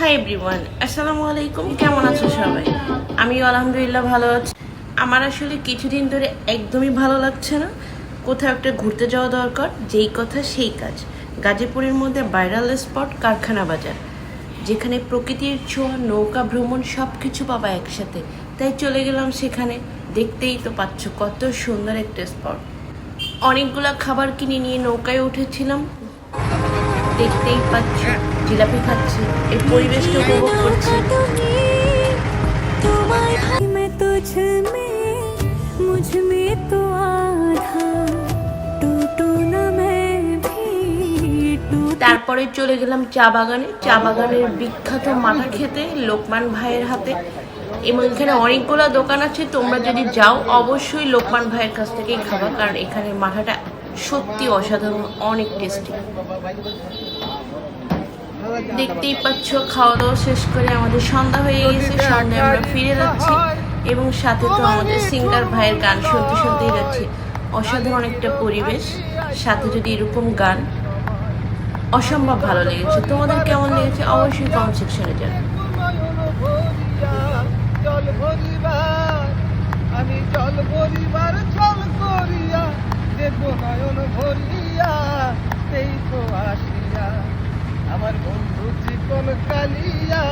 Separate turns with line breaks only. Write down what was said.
Hi everyone, আসসালামু আলাইকুম। কেমন আছো সবাই? আমিও আলহামদুলিল্লাহ ভালো আছি। আমার আসলে কিছুদিন ধরে একদমই ভালো লাগছে না। কোথাও একটা ঘুরতে যাওয়া দরকার, যেই কথা সেই কাজ। গাজীপুরের মধ্যে ভাইরাল স্পট কারখানা বাজার, যেখানে প্রকৃতির ছোঁয়া, নৌকা ভ্রমণ সব কিছু পাবা একসাথে। তাই চলে গেলাম সেখানে। দেখতেই তো পাচ্ছ কত সুন্দর একটা স্পট। অনেকগুলা খাবার কিনে নিয়ে নৌকায় উঠেছিলাম। দেখতেই পাচ্ছ জিলাপি খাচ্ছি, এই পরিবেশটা উপভোগ করছি। তারপরে চলে গেলাম চা বাগানে। চা বাগানের বিখ্যাত মাঠা খেতে লোকমান ভাইয়ের হাতে। এবং এখানে অনেকগুলো দোকান আছে, তোমরা যদি যাও অবশ্যই লোকমান ভাইয়ের কাছ থেকেই খাবা, কারণ এখানে মাঠাটা সত্যি অসাধারণ, অনেক টেস্টি। দেখতেই পাচ্ছ খাওয়া দাওয়া শেষ করে আমাদের সন্ধ্যা হয়ে গেছে। সন্ধ্যায় আমরা ফিরে যাচ্ছি এবং সাথে তো আমাদের সিঙ্গার ভাইয়ের গান শুনতে শুনতেই যাচ্ছি। অসাধারণ একটা পরিবেশ, সাথে যদি এরকম গান, অসম্ভব ভালো লেগেছে। তোমাদের কেমন লেগেছে অবশ্যই কমেন্ট সেকশনে জানাও। আমি জল ভরিবার জল করিয়া দেব নয়ন ভরিয়া, এই তো আসিয়া আমার বন্ধু জীবন কালিয়া।